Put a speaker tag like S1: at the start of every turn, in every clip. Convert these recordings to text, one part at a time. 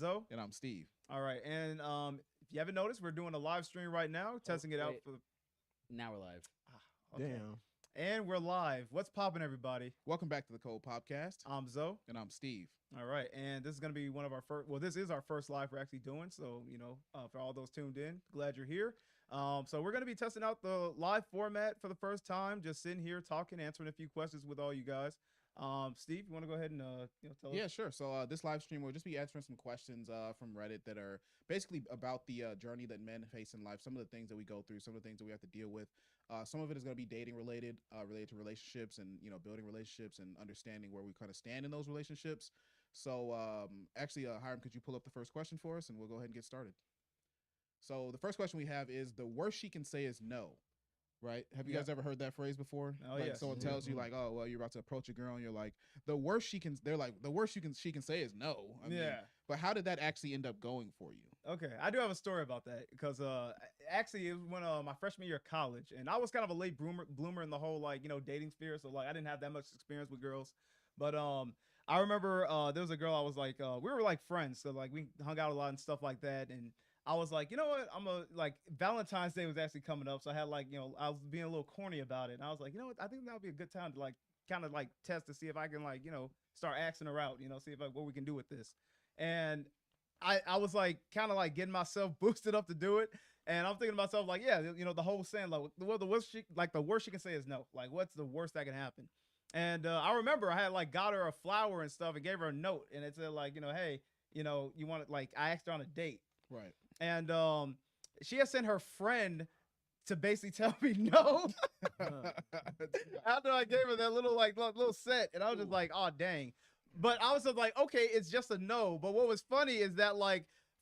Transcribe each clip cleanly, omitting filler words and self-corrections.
S1: Zoe.
S2: And I'm Steve.
S1: All right, and if you haven't noticed, we're doing a live stream right now, testing it out for.
S3: Now we're live.
S1: Okay.
S4: Damn.
S1: And we're live. What's popping, everybody?
S2: Welcome back to the Cold Podcast.
S1: I'm Zoe.
S2: And I'm Steve.
S1: All right, and this is going to be one of our first. Well, this is our first live we're actually doing. So, for all those tuned in, glad you're here. So we're going to be testing out the live format for the first time. Just sitting here talking, answering a few questions with all you guys. Steve, you want to go ahead and tell us?
S2: Yeah, sure. So this live stream will just be answering some questions from Reddit that are basically about the journey that men face in life, some of the things that we go through, some of the things that we have to deal with. Some of it is going to be dating related, related to relationships and building relationships and understanding where we kind of stand in those relationships. So actually, Hiram, could you pull up the first question for us, and we'll go ahead and get started. So the first question we have is, the worst she can say is no. Right? Have you guys ever heard that phrase before?
S1: Oh,
S2: like
S1: yes.
S2: Someone tells you like, oh, well, you're about to approach a girl and you're like, the worst she can she can say is no. I mean, but how did that actually end up going for you?
S1: Okay, I do have a story about that because actually it was when my freshman year of college, and I was kind of a late bloomer in the whole dating sphere, so like I didn't have that much experience with girls. But I remember there was a girl I was like we were like friends, so like we hung out a lot and stuff like that, and I was like, you know what, Valentine's Day was actually coming up, so I had I was being a little corny about it, and I was like, you know what, I think that would be a good time to kind of test to see if I can start asking her out, see if what we can do with this. And I was kind of getting myself boosted up to do it, and I'm thinking to myself the whole saying the worst she can say is no. Like, what's the worst that can happen? And I remember I had got her a flower and stuff and gave her a note, and it said hey, you want it, I asked her on a date.
S2: Right.
S1: And she had sent her friend to basically tell me no. After I gave her that little set, and I was just like, oh dang. But I was just like, okay, it's just a no. But what was funny is that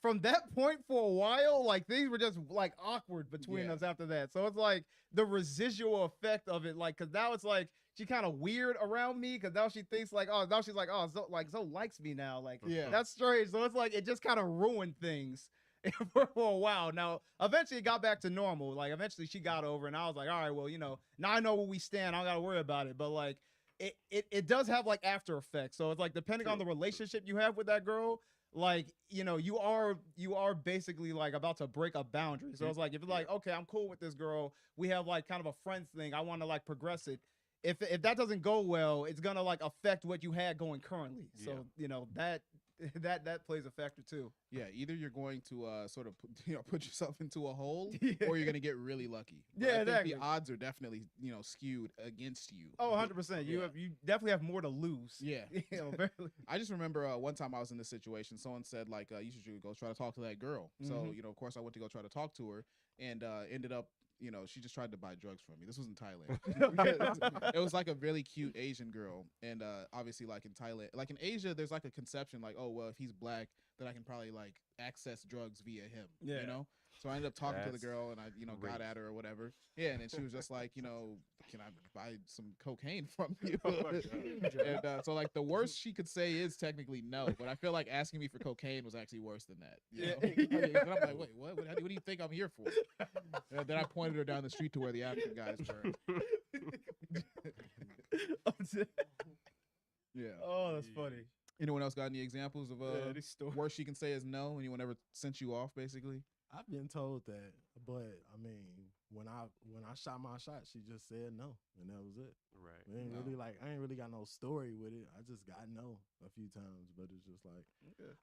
S1: from that point for a while, things were just awkward between us after that. So it's the residual effect of it, because now it's she kind of weird around me, because now she thinks now she's Zoe likes me now. That's strange. So it's it just kind of ruined things for a while. Now, eventually it got back to normal. Eventually she got over, and I was like, all right, well, now I know where we stand. I don't got to worry about it. But it does have after effects. So it's depending on the relationship you have with that girl, you are basically about to break a boundary. So it's if you're okay, I'm cool with this girl, we have kind of a friends thing, I want to progress it. If that doesn't go well, it's gonna affect what you had going currently. So that plays a factor too.
S2: Yeah, either you're going to sort of put yourself into a hole, or you're gonna get really lucky. But
S1: Yeah,
S2: I think
S1: exactly.
S2: the odds are definitely skewed against you.
S1: Oh, 100%. You definitely have more to lose.
S2: Yeah.
S1: Barely.
S2: I just remember one time I was in this situation. Someone said you should go try to talk to that girl. So of course I went to go try to talk to her, and ended up she just tried to buy drugs from me. This was in Thailand. It was a really cute Asian girl, and obviously in Thailand, in Asia, there's a conception oh well, if he's black, then I can probably access drugs via him.
S1: Yeah.
S2: So I ended up talking to the girl, and I got at her or whatever. Yeah, and then she was just can I buy some cocaine from you? And so the worst she could say is technically no, but I feel asking me for cocaine was actually worse than that. And I'm like, wait, what do you think I'm here for? And then I pointed her down the street to where the African guys were. Yeah.
S1: Oh, that's funny.
S2: Anyone else got any examples of
S1: these stories.
S2: worst she can say is no? Anyone ever sent you off, basically?
S4: I've been told that, but I mean, when I shot my shot, she just said no, and that was it.
S5: Right.
S4: It ain't really I ain't really got no story with it. I just got no a few times, but it's just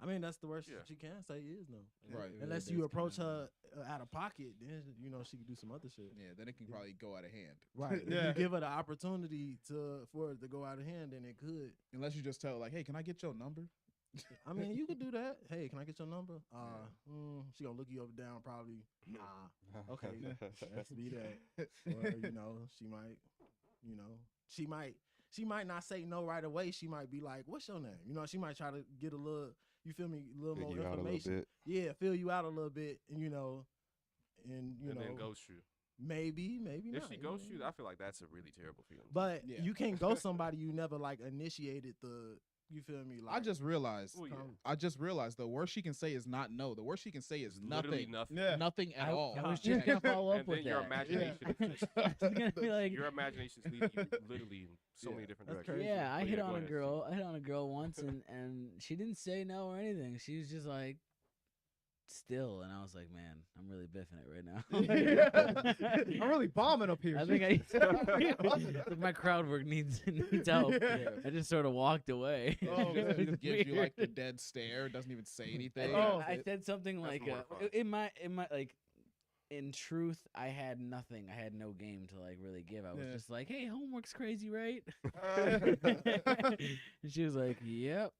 S4: I mean, that's the worst she can say is no.
S2: Right.
S4: Unless you approach her out of pocket, then she can do some other shit.
S2: Yeah, then it can probably go out of hand.
S4: Right. If you give her the opportunity for it to go out of hand, then it could.
S2: Unless you just tell her hey, can I get your number?
S4: I mean, you could do that. Hey, can I get your number? She gonna look you up and down probably. Nah. Okay, let's be that. Or she might not say no right away. She might be like, "What's your name?" She might try to get a little. You feel me? A little more information. Yeah, fill you out a little bit, and
S5: then ghost you.
S4: Maybe not.
S5: If she ghosts you, I feel that's a really terrible feeling.
S4: But you can't ghost somebody you never initiated the You feel me? Like
S2: I just realized.
S5: Well, yeah.
S2: I just realized the worst she can say is not no. The worst she can say is
S5: Literally
S2: nothing.
S5: nothing.
S1: Yeah.
S2: Nothing at all.
S3: I was just gonna follow up
S5: And
S3: with
S5: then your
S3: that.
S5: imagination,
S3: I was gonna be like,
S5: your imagination's leading you literally in so many different
S4: That's
S5: directions.
S4: crazy.
S3: yeah, I
S5: But
S3: hit
S5: go
S3: on a
S5: ahead.
S3: girl. I hit on a girl once, and she didn't say no or anything. She was just like, still, and I was like, man, I'm really biffing it right now.
S1: I'm really bombing up here.
S3: I think my crowd work needs help.
S1: Yeah.
S3: I just sort of walked away.
S2: Oh,
S3: It
S2: she
S3: was
S2: just gives you like the
S3: weird.
S2: dead stare. Doesn't even say
S3: I
S2: anything.
S3: think
S1: Oh.
S3: I said something
S5: That's
S3: like,
S5: more fun.
S3: in my like, in truth, I had nothing. I had no game to like really give. I was
S1: Yeah.
S3: just like, hey, homework's crazy, right?
S1: Uh,
S3: And she was like, yep.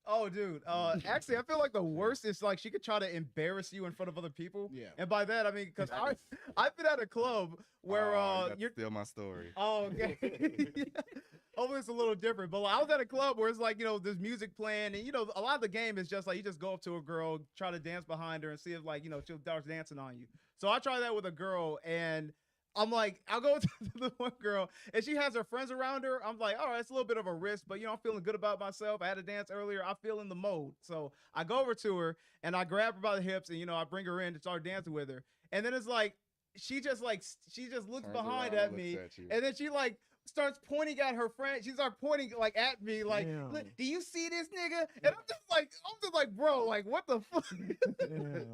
S1: Oh, dude. Actually, I feel like the worst is like she could try to embarrass you in front of other people.
S2: Yeah.
S1: And by that, I mean, because I've been at a club where
S6: you're still my story.
S1: Oh, okay. Hopefully it's a little different. But like, I was at a club where it's like, there's music playing. And, a lot of the game is just like you just go up to a girl, try to dance behind her and see if, like, she'll start dancing on you. So I tried that with a girl. And I'm like, I'll go to the one girl. And she has her friends around her. I'm like, all right, it's a little bit of a risk. But, I'm feeling good about myself. I had to dance earlier. I feel in the mode. So I go over to her and I grab her by the hips. And, I bring her in to start dancing with her. And then it's like, she just looks
S6: Turns
S1: behind
S6: around,
S1: at
S6: looks
S1: me.
S6: at you.
S1: And then she like starts pointing at her friend. She starts pointing like at me, like,
S4: Damn.
S1: "Look, do you see this nigga?" And I'm just like, bro, like, what the fuck?
S4: Damn.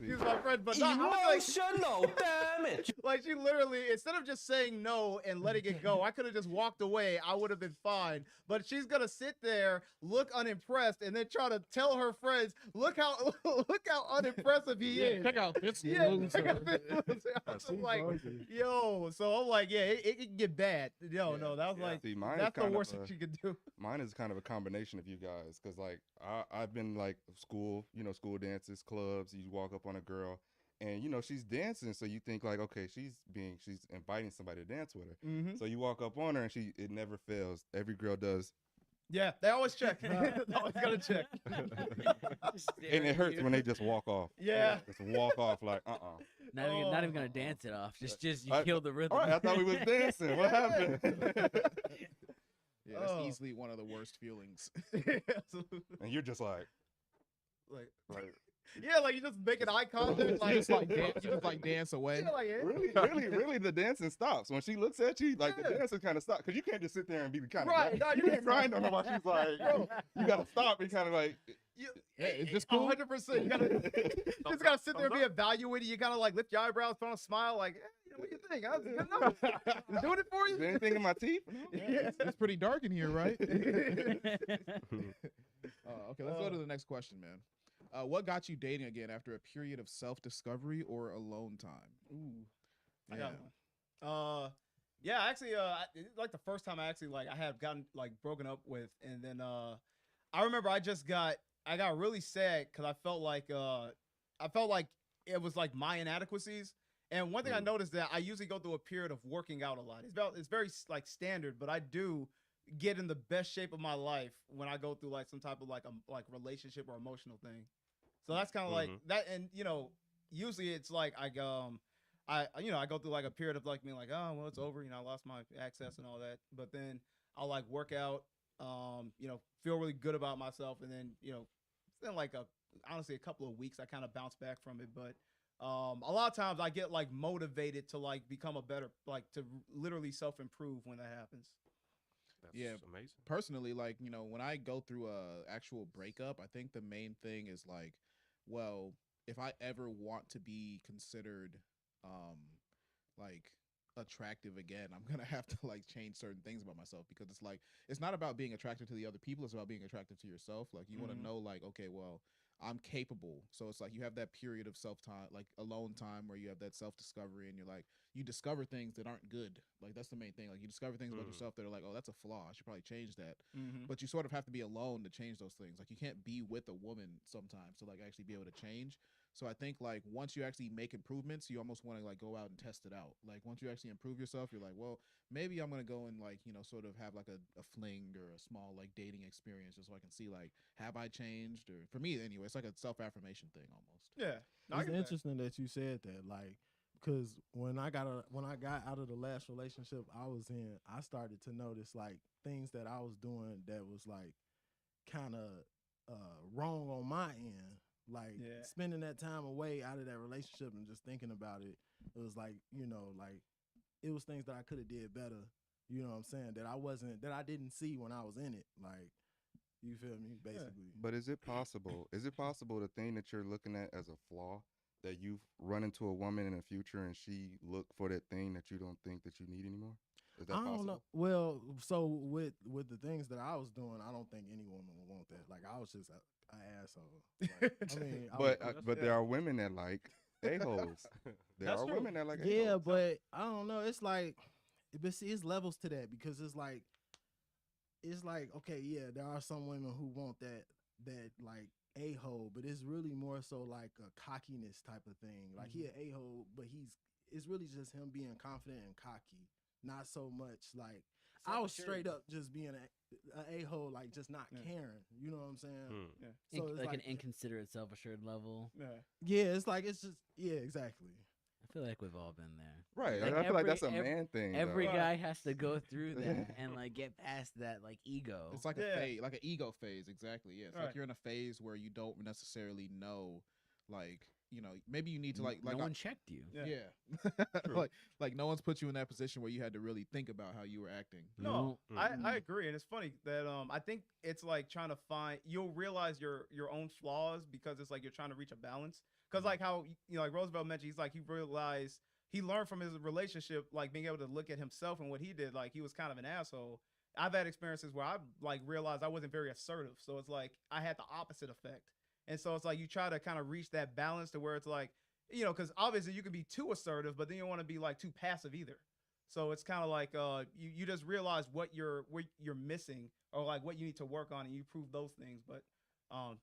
S1: She's my friend, but not, I was
S7: Emotional damage.
S1: like she literally, instead of just saying no and letting it go, I could have just walked away. I would have been fine. But she's gonna sit there, look unimpressed, and then try to tell her friends, look how unimpressive he is.
S2: Check out this
S1: Yeah,
S2: loser.
S1: check out this loser. I was like, yo, so I'm like, yeah, it can get bad. No, that was like,
S6: See, mine
S1: that's
S6: is
S1: the
S6: kind
S1: worst
S6: of
S1: thing she could do.
S6: mine is kind of a combination of you guys, because like I've been like school dances, clubs. You walk up on a girl, and she's dancing, so you think like, okay, she's inviting somebody to dance with her.
S1: Mm-hmm.
S6: So you walk up on her, and it never fails. Every girl does,
S1: Yeah, they always check. They always gotta check.
S6: and it hurts when they just walk off.
S1: Yeah.
S6: Just walk off like
S3: Not even gonna dance it off. Just you
S6: I-
S3: killed the rhythm.
S6: All right, I thought we was dancing. What happened?
S2: Yeah, that's
S1: Oh.
S2: easily one of the worst feelings.
S1: Absolutely.
S6: And you're just like,
S1: Like, yeah, like you just making eye contact, like,
S2: you just like dance away.
S1: yeah, like,
S6: really, the dancing stops when she looks at you. Like the
S1: Yeah.
S6: dancing kind of stops, because you can't just sit there and be kind of
S1: Right, no,
S6: you can't grind on her while she's like, you gotta stop and kind of like.
S2: Hey, is this cool?
S1: 100%. You gotta, just gotta sit there and be evaluated. You gotta like lift your eyebrows, put on a smile, like, what do you think? I was good enough. I'm doing it for
S6: Is
S1: you.
S6: there anything in my teeth? No?
S1: Yeah.
S2: It's pretty dark in here, right? Okay, let's go to the next question, man. What got you dating again after a period of self-discovery or alone time?
S1: Ooh, I got one. Yeah, actually, it's like the first time I had gotten like broken up with, and then I remember I got really sad because I felt like it was like my inadequacies. And one thing I noticed that I usually go through a period of working out a lot. It's very like standard, but I do get in the best shape of my life when I go through like some type of like relationship or emotional thing. So that's kind of like that. And usually it's like I go through like a period of like being like, oh well, it's over. I lost my access and all that. But then I'll like work out, feel really good about myself, and then then like honestly a couple of weeks I kind of bounce back from it. But a lot of times I get like motivated to like become a better, like to literally self-improve when that happens.
S5: That's
S2: Yeah.
S5: amazing.
S2: Personally, like, when I go through a actual breakup, I think the main thing is like, well, if I ever want to be considered like attractive again, I'm gonna have to like change certain things about myself, because it's like, it's not about being attracted to the other people, it's about being attractive to yourself. Like you want to know like, okay, well, I'm capable. So it's like you have that period of self-time, like alone time, where you have that self-discovery, and you're like, you discover things that aren't good. Like that's the main thing. Like you discover things about yourself that are like, oh, that's a flaw, I should probably change that. But you sort of have to be alone to change those things. Like you can't be with a woman sometimes to like actually be able to change. So I think like once you actually make improvements, you almost want to like go out and test it out. Like once you actually improve yourself, you're like, well, maybe I'm gonna go and like, sort of have like a fling or a small like dating experience, just so I can see like, have I changed? Or for me anyway, it's like a self-affirmation thing almost.
S1: Yeah, no, I
S4: It's
S1: get that.
S4: interesting that you said that, like, because when I got out of the last relationship I was in, I started to notice like things that I was doing that was like kind of wrong on my end. Like spending that time away out of that relationship and just thinking about it, it was like, you know, like it was things that I could have did better. You know what I'm saying? That I didn't see when I was in it. Like, you feel me? Basically.
S6: But is it possible? Is it possible the thing that you're looking at as a flaw that you run into a woman in the future and she look for that thing that you don't think that you need anymore? Is that
S4: I don't
S6: possible?
S4: know. Well, so with the things that I was doing, I don't think any woman would want that. Like, I was just an asshole. Like, I mean,
S6: but there are women that like a-holes. There are women that like a-holes.
S4: Yeah, but I don't know. It's like, but see, it's levels to that because it's like, okay, yeah, there are some women who want that like a-hole, but it's really more so like a cockiness type of thing. Like he an a-hole, but it's really just him being confident and cocky. Not so much like I was straight up just being an a-hole, like just not caring. You know what I'm saying?
S3: So it's like an inconsiderate, self-assured level.
S4: Yeah, it's like it's just exactly.
S3: I feel like we've all been there.
S6: Right.
S3: Like
S6: I feel like that's a man thing.
S3: Every guy has to go through that and like get past that like ego.
S2: It's like a phase, like an ego phase. Exactly. Yeah. It's like you're in a phase where you don't necessarily know, like, you know, maybe you need to like
S3: no one checked you.
S2: Yeah. like no one's put you in that position where you had to really think about how you were acting.
S1: No, I agree, and it's funny that I think it's like trying to find. You'll realize your own flaws because it's like you're trying to reach a balance. Because like how, you know, like Roosevelt mentioned, he's like he learned from his relationship, like being able to look at himself and what he did. Like he was kind of an asshole. I've had experiences where I like realized I wasn't very assertive, so it's like I had the opposite effect. And so it's like you try to kind of reach that balance to where it's like, you know, because obviously you can be too assertive, but then you don't want to be like too passive either. So it's kind of like you just realize what you're missing or like what you need to work on, and you prove those things. But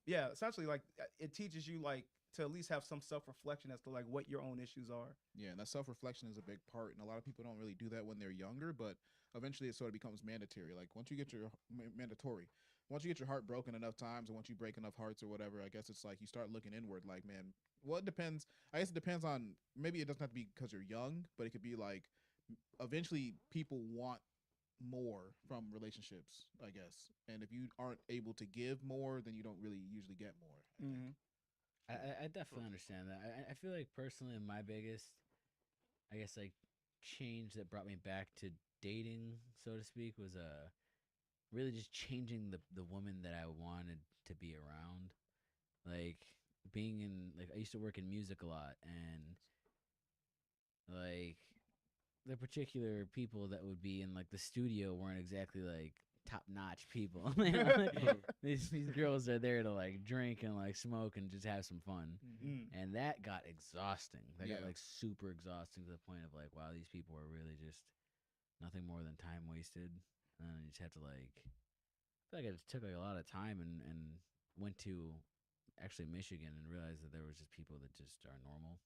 S1: yeah, essentially like it teaches you like to at least have some self-reflection as to like what your own issues are.
S2: Yeah, and that self-reflection is a big part, and a lot of people don't really do that when they're younger, but eventually it sort of becomes mandatory. Like once you get your once you get your heart broken enough times, and once you break enough hearts or whatever, I guess it's like you start looking inward. Like, man, well, it depends. I guess it depends on, maybe it doesn't have to be because you're young, but it could be like eventually people want more from relationships, I guess. And if you aren't able to give more, then you don't really usually get more.
S3: I definitely understand that. I feel like personally my biggest, I guess, like change that brought me back to dating, so to speak, was really just changing the woman that I wanted to be around. Like being in, like, I used to work in music a lot, and like the particular people that would be in like the studio weren't exactly like top-notch people. these girls are there to like drink and like smoke and just have some fun. And that got exhausting. That got like super exhausting to the point of like, wow, these people are really just nothing more than time wasted. And you just have to like, I feel like it took like a lot of time, and went to actually Michigan and realized that there was just people that just are normal.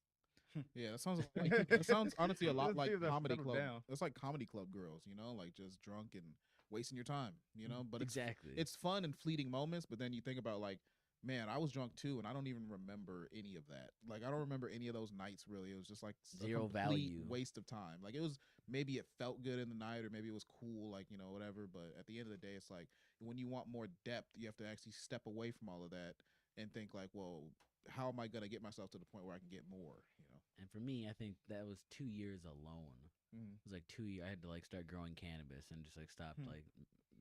S2: Yeah, that sounds like, it sounds honestly a lot like comedy club.
S1: Down.
S2: It's like comedy club girls, you know, like just drunk and wasting your time, you know. But
S3: Exactly.
S2: it's fun and fleeting moments. But then you think about like, man, I was drunk too, and I don't even remember any of that. Like I don't remember any of those nights really. It was just like
S3: Zero
S2: a complete
S3: value.
S2: waste of time. Like it was, maybe it felt good in the night, or maybe it was cool, like, you know, whatever. But at the end of the day, it's like when you want more depth, you have to actually step away from all of that and think like, well, how am I gonna get myself to the point where I can get more, you know?
S3: And for me, I think that was 2 years alone. It was like 2 years. I had to like start growing cannabis and just like stop like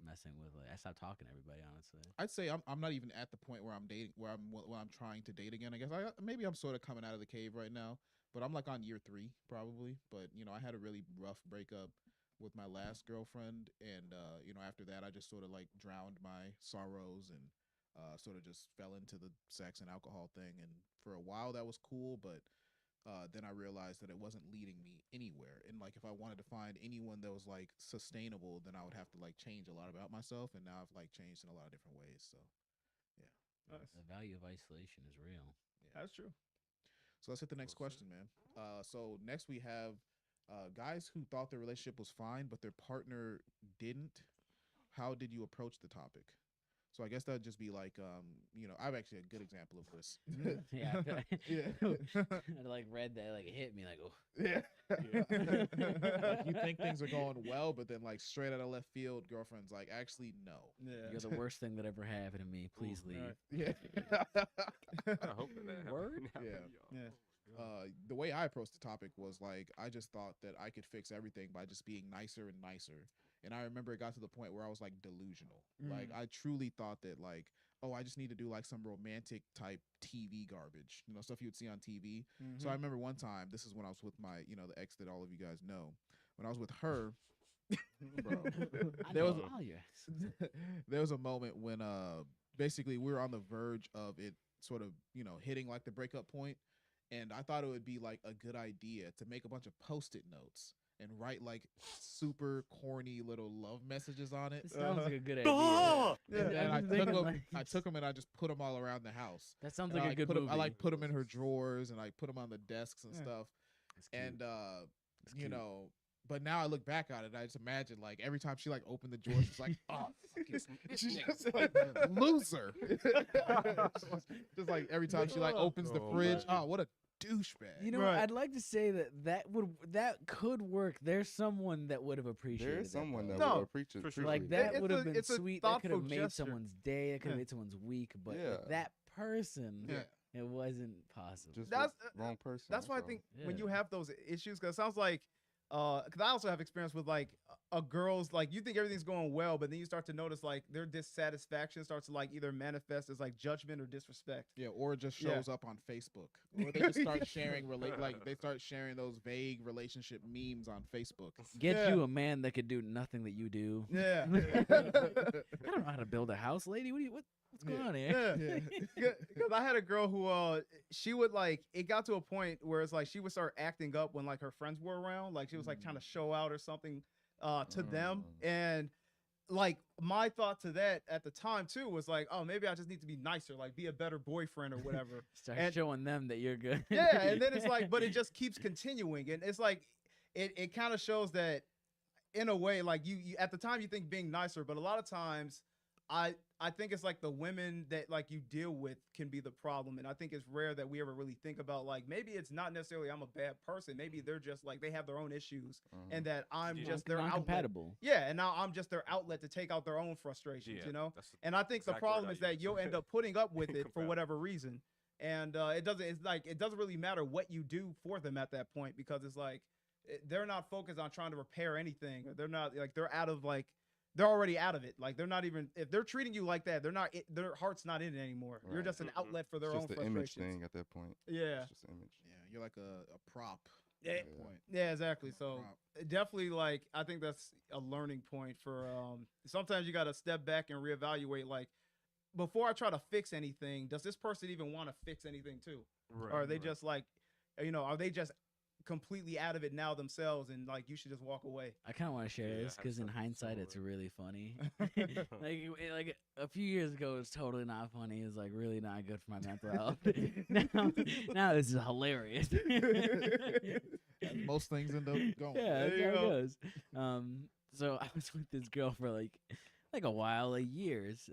S3: messing with, like, I stopped talking to everybody, honestly.
S2: I'd say I'm not even at the point where I'm dating, where I'm trying to date again. I guess maybe I'm sort of coming out of the cave right now, but I'm like on year 3 probably. But you know, I had a really rough breakup with my last girlfriend, and you know, after that, I just sort of like drowned my sorrows and sort of just fell into the sex and alcohol thing. And for a while, that was cool, but then I realized that it wasn't leading me anywhere. And like, if I wanted to find anyone that was like sustainable, then I would have to like change a lot about myself. And now I've like changed in a lot of different ways. So, yeah.
S1: Nice.
S3: The value of isolation is real.
S2: Yeah.
S1: That's true.
S2: So let's hit the next question, man. So next we have guys who thought their relationship was fine, but their partner didn't. How did you approach the topic? So I guess that'd just be like, I'm actually a good example of this.
S3: Yeah, I feel like-
S2: Yeah.
S3: I like read that, like it hit me, like oh.
S2: Yeah.
S5: Yeah.
S2: Like, you think things are going well, but then like straight out of left field, girlfriend's like, actually no.
S1: Yeah.
S3: You're the worst thing that ever happened to me. Please leave.
S1: right.
S2: Yeah.
S5: I hope that
S3: Word?
S5: happened.
S2: Yeah.
S1: Yeah.
S2: The way I approached the topic was like, I just thought that I could fix everything by just being nicer and nicer. And I remember it got to the point where I was like delusional. Like I truly thought that like, oh, I just need to do like some romantic type TV garbage, stuff you would see on TV. So I remember one time, this is when I was with my, the ex that all of you guys know. When I was with her, bro,
S3: I
S2: there was
S3: know all your exes.
S2: there was a moment when basically we were on the verge of it sort of, hitting like the breakup point. And I thought it would be like a good idea to make a bunch of Post-it notes and write like super corny little love messages on it.
S3: It sounds like a good idea.
S2: And
S3: I'm
S2: I
S3: just
S2: took
S3: thinking,
S2: them.
S3: like,
S2: I took them and I just put them all around the house.
S3: That sounds
S2: And
S3: like
S2: I
S3: a good
S2: put 'em-
S3: movie.
S2: I like put them in her drawers and I put them on the desks and stuff.
S3: That's cute.
S2: And
S3: That's cute.
S2: but now I look back on it, I just imagine like every time she like opened the drawers, it's like, oh, she's just like loser. Just like every time she like opens the
S5: Oh,
S2: fridge,
S5: man.
S2: oh, what a douchebag.
S3: You know,
S1: Right.
S3: I'd like to say that could work. There's someone that would have appreciated.
S6: There is someone that
S1: No,
S6: would appreciate
S5: for sure.
S3: like
S6: appreciate
S3: that
S1: It's
S3: would have
S1: a-
S3: been
S1: it's a
S3: sweet. That could have
S1: thoughtful
S3: made
S1: gesture.
S3: someone's day. That could have
S1: Yeah.
S3: made someone's week. But
S6: Yeah.
S3: that person,
S2: Yeah.
S3: it wasn't possible.
S6: Just
S1: That's-
S6: wrong person.
S1: That's why I
S6: all.
S1: think when you
S3: Yeah.
S1: have those issues, because it sounds like, because I also have experience with like a girl's like you think everything's going well, but then you start to notice like their dissatisfaction starts to like either manifest as like judgment or disrespect.
S2: Yeah, or it just
S1: Yeah.
S2: shows up on Facebook, or they just start sharing they start sharing those vague relationship memes on Facebook.
S3: Get
S1: Yeah.
S3: you a man that could do nothing that you do.
S1: Yeah.
S3: I don't know how to build a house, lady. What's going on here?
S1: Yeah. Because I had a girl who she would like it got to a point where it's like she would start acting up when like her friends were around, like she was like trying to show out or something to them. And like my thought to that at the time too was like, oh, maybe I just need to be nicer, like be a better boyfriend or whatever.
S3: Start
S1: And-
S3: showing them that you're good.
S1: Yeah, and then it's like, but it just keeps continuing, and it's like it kind of shows that in a way, like you at the time you think being nicer, but a lot of times I think it's like the women that like you deal with can be the problem, and I think it's rare that we ever really think about like maybe it's not necessarily I'm a bad person, maybe they're just like they have their own issues, and that I'm
S5: Yeah.
S1: just their outlet.
S3: compatible.
S1: Yeah, and now I'm just their outlet to take out their own frustrations,
S5: Yeah,
S1: you know.
S5: that's the
S1: And I think the
S5: exact
S1: problem
S5: word I
S1: is that
S5: use.
S1: you'll end up putting up with it for
S5: Incompatible.
S1: whatever reason, and it doesn't. It's like it doesn't really matter what you do for them at that point because it's like they're not focused on trying to repair anything, or they're not like they're out of like they're already out of it. Like they're not even if they're treating you like that, they're not. Their heart's not in it anymore. You're
S6: Right.
S1: just an outlet for their
S6: It's
S1: own
S6: just the image
S1: frustrations.
S6: thing at that point.
S1: Yeah.
S6: It's just image.
S2: Yeah, you're like a prop.
S1: Yeah.
S2: At that point.
S1: Yeah, exactly. So
S2: Prop.
S1: definitely, like I think that's a learning point for. Sometimes you got to step back and reevaluate. Like before I try to fix anything, does this person even want to fix anything too,
S5: Right,
S1: or are they
S5: right.
S1: just like, are they just completely out of it now themselves, and like you should just walk away?
S3: I kind of want to share
S5: Yeah,
S3: this
S5: I had
S3: because in
S5: something
S3: hindsight, it's
S5: similar.
S3: really funny. like a few years ago, it's totally not funny. It's like really not good for my mental health. now this is hilarious.
S2: As most things end up going.
S3: Yeah,
S1: There
S3: that's
S1: you
S3: how
S1: go.
S3: it goes. So I was with this girl for like a while, like years,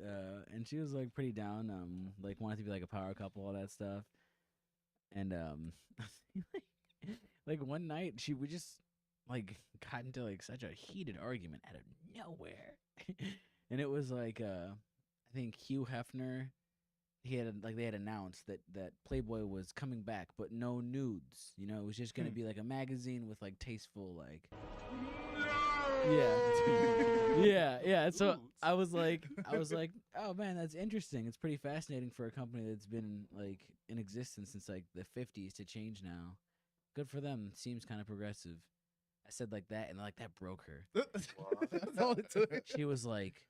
S3: and she was like pretty down. Like wanted to be like a power couple, all that stuff. And like one night, we just like got into like such a heated argument out of nowhere, and it was like I think Hugh Hefner. They had announced that Playboy was coming back, but no nudes. You know, it was just gonna be like a magazine with like tasteful like. Yeah. So
S5: Nudes.
S3: I was like, oh man, that's interesting. It's pretty fascinating for a company that's been like in existence since like the 50s to change now. Good for them. Seems kind of progressive. I said like that, and like that broke her.
S1: That's all it took.
S3: She was like,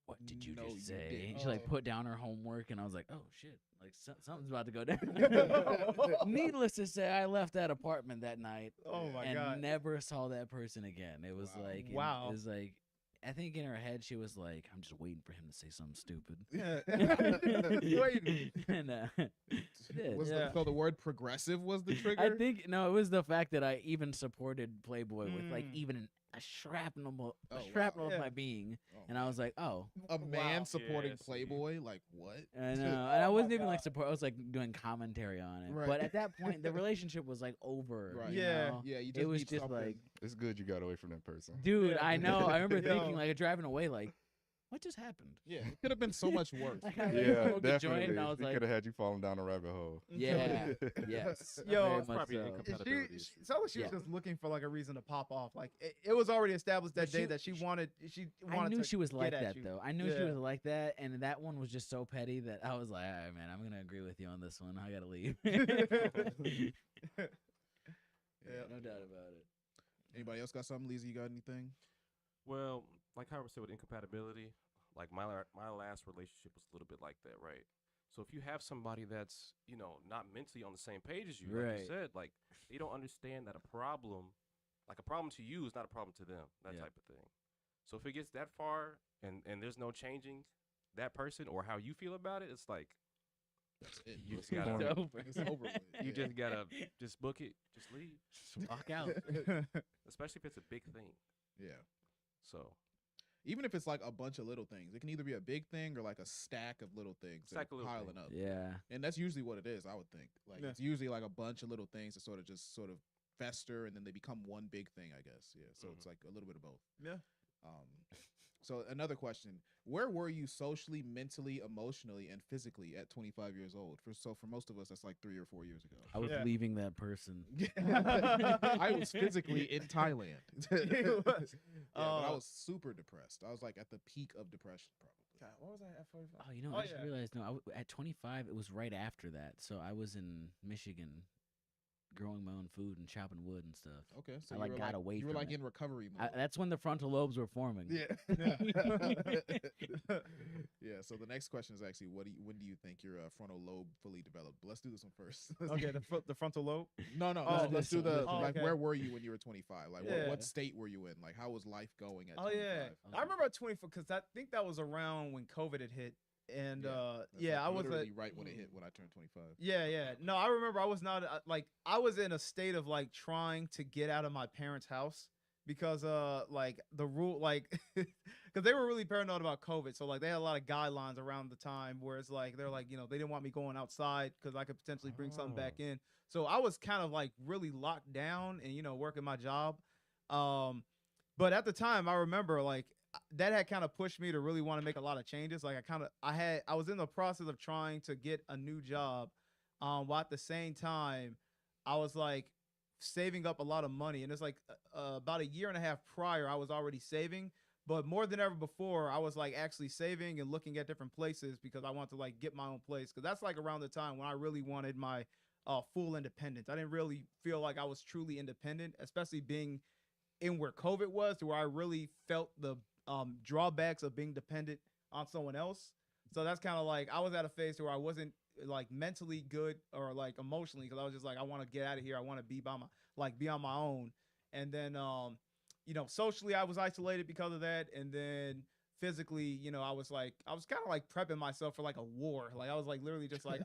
S3: "What did you
S2: No, you
S3: just say?"
S2: didn't.
S3: She like
S2: Oh.
S3: put down her homework, and I was like, "Oh shit!" Like something's about to go down. Needless to say, I left that apartment that night
S1: Oh my
S3: and
S1: god.
S3: never saw that person again. It was
S2: Wow.
S3: like,
S1: Wow.
S3: It was like, I think in her head she was like, "I'm just waiting for him to say something stupid."
S1: Wait.
S3: And she did.
S1: Yeah.
S2: So the word progressive was the trigger?
S3: I think no, it was the fact that I even supported Playboy with like
S1: Mm.
S3: even an shrapnel
S2: Oh,
S3: shrapnel
S1: wow.
S3: of
S1: Yeah.
S3: my being,
S2: Oh,
S3: and I was like, oh.
S2: a man
S1: Wow.
S2: supporting
S5: Yeah, see.
S2: Playboy, like what?
S3: I know,
S1: Oh
S3: and I
S1: my
S3: wasn't even like
S1: God.
S3: support. I was like doing commentary on it.
S2: Right.
S3: But at that point, the relationship was like over.
S2: Right.
S3: You
S1: Yeah.
S3: know?
S2: Yeah, you
S3: It
S2: just
S3: was
S2: need
S3: just
S2: something.
S3: like,
S6: It's good you got away from that person.
S3: dude,
S1: Yeah.
S3: I know. I remember
S1: Yo.
S3: thinking like driving away, like, what just happened?
S2: Yeah, it could have been so much worse.
S3: Like, I
S6: Yeah,
S3: smoked a joint
S6: definitely.
S3: and I was
S6: She
S3: like,
S6: could have had you falling down a rabbit hole.
S3: yeah, yes,
S1: Yo,
S3: very
S1: it's
S3: much
S5: probably an
S3: so.
S5: incompatibility
S1: She
S5: issue.
S1: sounded like she was
S3: Yeah.
S1: just looking for like a reason to pop off. Like it was already established that
S3: But
S1: day
S3: she-
S1: that she wanted.
S3: I knew
S1: to
S3: she was
S1: get
S3: like
S1: at
S3: that
S1: you.
S3: though. I knew she
S1: Yeah.
S3: was like that, and that one was just so petty that I was like, all right, man, I'm gonna agree with you on this one. I gotta leave.
S1: Yeah.
S3: No doubt about it.
S2: Anybody else got something? Lisa, you got anything?
S5: Well, like Howard said with incompatibility, like my last relationship was a little bit like that, right? So if you have somebody that's, not mentally on the same page as you, like
S3: Right.
S5: you said, like they don't understand that a problem to you is not a problem to them, that
S3: Yeah.
S5: type of thing. So if it gets that far and there's no changing that person or how you feel about it, it's like
S2: That's it.
S5: You just
S3: It's
S5: gotta-
S3: over.
S2: It's over with.
S5: you
S2: Yeah.
S5: just gotta just book it, just leave.
S3: Just walk out.
S5: Especially if it's a big thing.
S2: Yeah.
S5: So
S2: Even if it's like a bunch of little things, it can either be a big thing or like a stack of little things that
S5: Stack
S2: are
S5: of little
S2: piling
S5: things.
S2: up.
S3: Yeah.
S2: And that's usually what it is, I would think. Like
S1: Yeah.
S2: it's usually like a bunch of little things that sort of fester and then they become one big thing, I guess. Yeah. So it's like a little bit of both.
S1: Yeah.
S2: So another question: where were you socially, mentally, emotionally, and physically at 25 years old? For most of us, that's like 3 or 4 years ago.
S3: I was
S1: Yeah.
S3: leaving that person.
S2: I was physically in Thailand.
S1: It was.
S2: Yeah, but I was super depressed. I was like at the peak of depression, probably.
S1: God, what was I at 45?
S3: Oh, you know,
S1: Oh,
S3: I just
S1: yeah.
S3: realized at 25, it was right after that. So I was in Michigan, growing my own food and chopping wood and stuff.
S2: Okay, so
S3: I,
S2: you
S3: like,
S2: were
S3: got away
S2: You were
S3: from
S2: like
S3: it.
S2: in recovery mode.
S3: That's when the frontal lobes were forming.
S2: Yeah. Yeah. So the next question is actually, when do you think your frontal lobe fully developed? But let's do this one first.
S1: Okay, the frontal lobe.
S2: No.
S1: Oh,
S2: let's do
S3: this
S2: the
S3: one.
S1: Oh,
S2: like.
S1: okay.
S2: Where were you when you were 25? Like,
S1: Yeah.
S2: what state were you in? Like, how was life going at
S1: Oh
S2: 25?
S1: yeah,
S3: Okay.
S1: I remember at 24 because I think that was around when COVID had hit, and
S2: That's
S1: yeah,
S2: like
S1: I was at,
S2: literally right when it hit when I turned 25.
S1: yeah. No, I remember I was not like I was in a state of like trying to get out of my parents' house because like the rule like because they were really paranoid about COVID, so like they had a lot of guidelines around the time where it's like they're like they didn't want me going outside because I could potentially bring something back in. So I was kind of like really locked down and working my job. But at the time, I remember like that had kind of pushed me to really want to make a lot of changes. Like I was in the process of trying to get a new job, while at the same time, I was like saving up a lot of money. And it's like about a year and a half prior, I was already saving. But more than ever before, I was like actually saving and looking at different places because I wanted to like get my own place. Because that's like around the time when I really wanted my full independence. I didn't really feel like I was truly independent, especially being in where COVID was, to where I really felt the drawbacks of being dependent on someone else. So that's kind of like I was at a phase where I wasn't like mentally good or like emotionally, because I was just like I want to get out of here. I want to be be on my own. And then socially I was isolated because of that. And then physically, I was kind of like prepping myself for like a war. Like I was like literally just like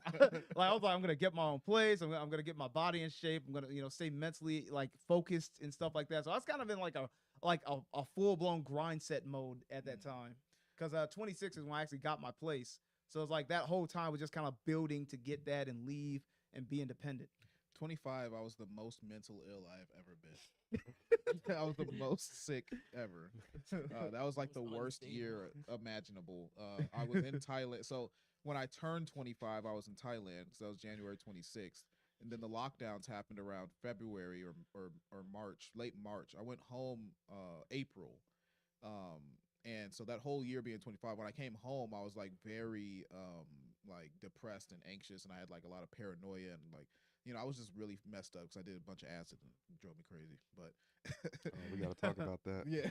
S1: like I was like I'm gonna get my own place. I'm gonna get my body in shape. I'm gonna stay mentally like focused and stuff like that. So I was kind of in like a full blown grind set mode at that time, because 26 is when I actually got my place. So it's like that whole time was just kind of building to get that and leave and be independent.
S2: 25, I was the most mental ill I have ever been. I was the most sick ever. That was like the worst year imaginable. I was in Thailand. So when I turned 25, I was in Thailand. So that was January 26th. And then the lockdowns happened around February or March, late March. I went home April. And so that whole year being 25, when I came home, I was like very like depressed and anxious, and I had like a lot of paranoia, and like I was just really messed up because I did a bunch of acid and it drove me crazy. But
S6: We got to talk about that.
S2: yeah.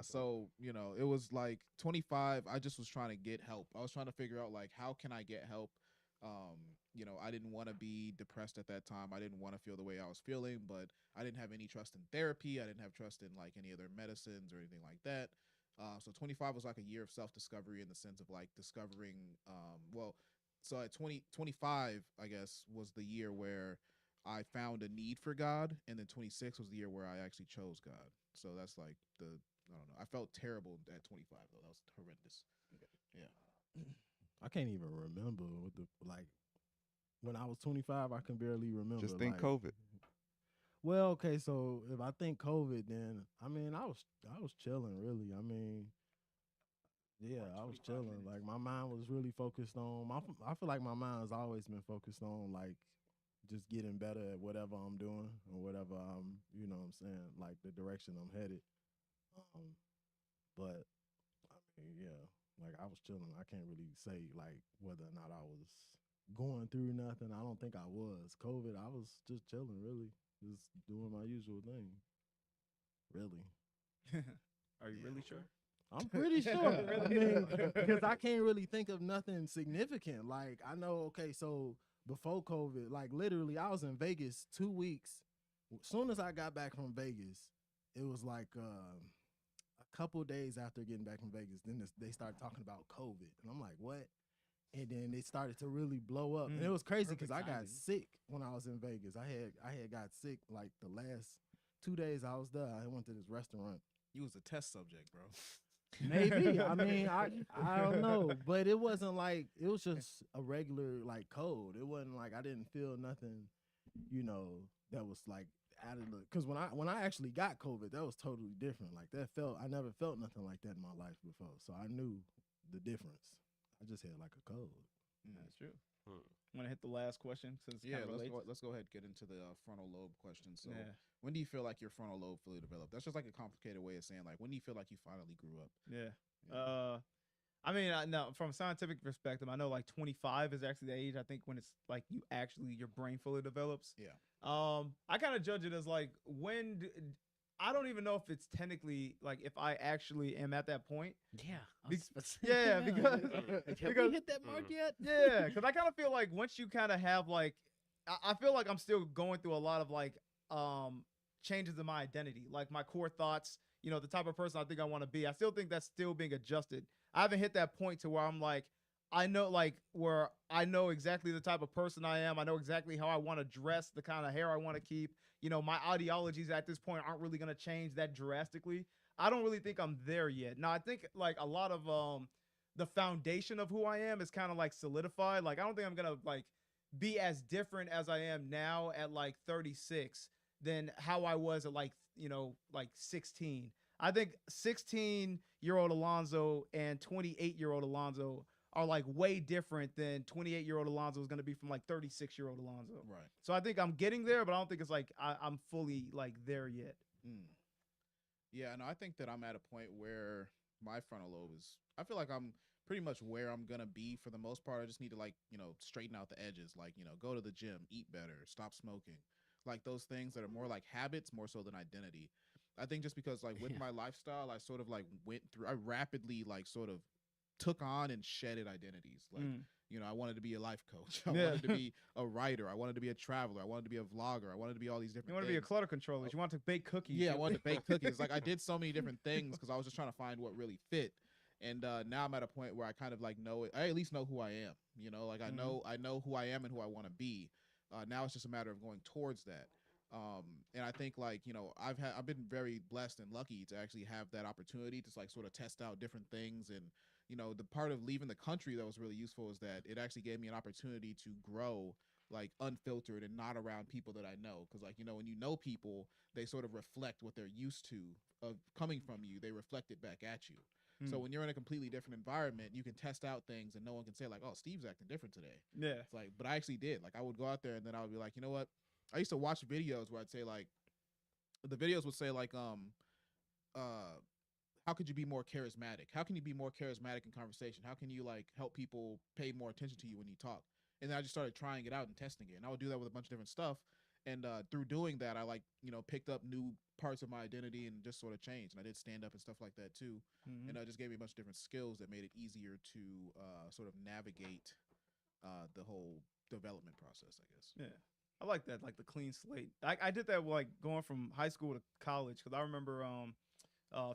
S2: So it was like 25. I just was trying to get help. I was trying to figure out like how can I get help. I didn't want to be depressed at that time. I didn't want to feel the way I was feeling, but I didn't have any trust in therapy. I didn't have trust in like any other medicines or anything like that. So 25 was like a year of self-discovery in the sense of like discovering, so at 25, I guess, was the year where I found a need for God, and then 26 was the year where I actually chose God. So that's like I don't know. I felt terrible at 25 though. That was horrendous. Yeah.
S4: I can't even remember what the like when I was 25. I can barely remember.
S6: Just think
S4: like,
S6: COVID.
S4: Well, okay, so if I think COVID, then I mean I was chilling really. I mean, yeah, I was chilling. Like my mind was really focused on I feel like my mind has always been focused on like just getting better at whatever I'm doing or whatever I'm, you know what I'm saying, like the direction I'm headed. But I mean, yeah, like I was chilling. I can't really say like whether or not I was going through nothing. I don't think I was. COVID, I was just chilling really. Just doing my usual thing. Really.
S1: Are you really sure?
S4: I'm pretty sure. I mean, because I can't really think of nothing significant. Like, I know, okay, so before COVID, like literally, I was in Vegas 2 weeks. As soon as I got back from Vegas, it was like a couple days after getting back from Vegas, then they started talking about COVID. And I'm like, what? And then they started to really blow up. And it was crazy because I got sick when I was in Vegas. I had got sick like the last 2 days I was there. I went to this restaurant.
S2: You was a test subject, bro.
S4: Maybe. I mean, I don't know. But it wasn't like, it was just a regular like cold. It wasn't like I didn't feel nothing, you know, that was like out of the, because when I actually got COVID, that was totally different. Like I never felt nothing like that in my life before. So I knew the difference. I just had like a cold.
S1: That's true. Want to hit the last question since it's kind of
S2: let's go ahead and get into the frontal lobe question. So,
S1: Yeah.
S2: when do you feel like your frontal lobe fully developed? That's just like a complicated way of saying like when do you feel like you finally grew up?
S1: Yeah.
S2: Yeah.
S1: I mean, no, from a scientific perspective, I know like 25 is actually the age I think when it's like your brain fully develops.
S2: Yeah.
S1: I kind of judge it as like I don't even know if it's technically like if I actually am at that point.
S3: Yeah.
S1: Yeah, because
S3: have we hit that mark yet?
S1: Yeah, because I kind of feel like once you kind of have like, I feel like I'm still going through a lot of like changes in my identity, like my core thoughts, you know, the type of person I think I want to be. I still think that's still being adjusted. I haven't hit that point to where I'm like, I know like where I know exactly the type of person I am. I know exactly how I want to dress, the kind of hair I want to keep. You know, my ideologies at this point aren't really going to change that drastically. I don't really think I'm there yet. Now, I think like a lot of the foundation of who I am is kind of like solidified. Like, I don't think I'm going to like be as different as I am now at like 36 than how I was at like, you know, like 16. I think 16-year-old Alonzo and 28-year-old Alonzo are like way different than 28-year-old Alonzo is going to be from like 36-year-old Alonzo.
S2: Right.
S1: So I think I'm getting there, but I don't think it's like I'm fully like there yet.
S2: Yeah, no, I think that I'm at a point where my frontal lobe is, I feel like I'm pretty much where I'm going to be for the most part. I just need to like, you know, straighten out the edges, like, you know, go to the gym, eat better, stop smoking. Like those things that are more like habits more so than identity. I think just because like with my lifestyle, I sort of like I rapidly like sort of took on and shedded identities. Like, you know, I wanted to be a life coach. I wanted to be a writer. I wanted to be a traveler. I wanted to be a vlogger. I wanted to be all these different
S1: You want to
S2: things.
S1: be a clutter controller. You want to bake cookies.
S2: Yeah, I wanted to bake cookies. Like I did so many different things because I was just trying to find what really fit. And now I'm at a point where I kind of like know it. I at least know who I am. You know, like I know who I am and who I want to be. Now it's just a matter of going towards that. And I think like, you know, I've been very blessed and lucky to actually have that opportunity to like sort of test out different things. And, you know, the part of leaving the country that was really useful is that it actually gave me an opportunity to grow like unfiltered and not around people that I know. Cause like, you know, when you know people, they sort of reflect what they're used to of coming from you. They reflect it back at you. So when you're in a completely different environment, you can test out things and no one can say like, oh, Steve's acting different today.
S1: Yeah.
S2: It's like, but I actually did. Like I would go out there and then I would be like, you know what? I used to watch videos where I'd say like, the videos would say like, how could you be more charismatic? How can you be more charismatic in conversation? How can you like help people pay more attention to you when you talk? And then I just started trying it out and testing it. And I would do that with a bunch of different stuff. And through doing that, I like, you know, picked up new parts of my identity and just sort of changed. And I did stand up and stuff like that too. And it just gave me a bunch of different skills that made it easier to sort of navigate the whole development process, I guess.
S1: Yeah. I like that, like the clean slate. I did that like going from high school to college because I remember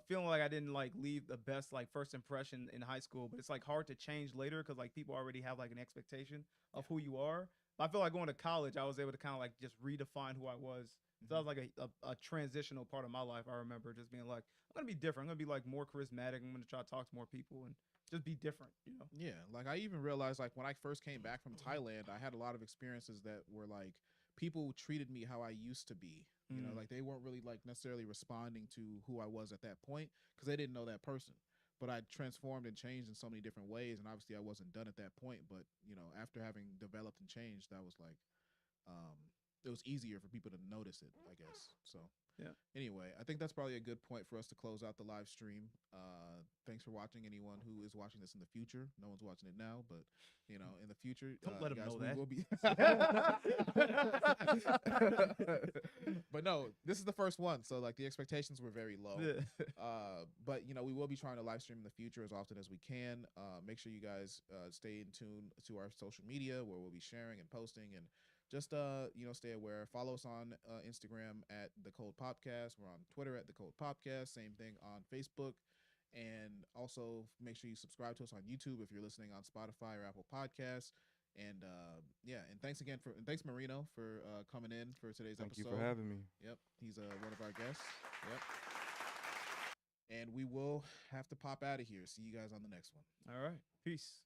S1: feeling like I didn't like leave the best like first impression in high school, but it's like hard to change later because like people already have like an expectation of who you are. I feel like going to college, I was able to kind of like just redefine who I was. So that was like a transitional part of my life. I remember just being like, I'm gonna be different. I'm gonna be like more charismatic. I'm gonna try to talk to more people and just be different.
S2: Yeah, like I even realized like when I first came back from Thailand, I had a lot of experiences that were like people treated me how I used to be. You know, like they weren't really like necessarily responding to who I was at that point because they didn't know that person. But I transformed and changed in so many different ways, and obviously I wasn't done at that point. But you know, after having developed and changed, that was like, it was easier for people to notice it, I guess. So
S1: Yeah.
S2: Anyway, I think that's probably a good point for us to close out the live stream. Thanks for watching. Anyone who is watching this in the future, no one's watching it now, but you know, in the future,
S1: Don't let them
S2: guys,
S1: know
S2: we
S1: that.
S2: will be. But no, this is the first one, so like the expectations were very low. But you know, we will be trying to live stream in the future as often as we can. Make sure you guys stay in tune to our social media where we'll be sharing and posting and just you know, stay aware. Follow us on Instagram at The Cold Podcast. We're on Twitter at The Cold Podcast. Same thing on Facebook. And also make sure you subscribe to us on YouTube if you're listening on Spotify or Apple Podcasts. And yeah, and thanks Marino for coming in for today's
S6: Thank
S2: episode.
S6: you for having me.
S2: Yep, he's one of our guests. Yep. And we will have to pop out of here. See you guys on the next one.
S1: All right. Peace.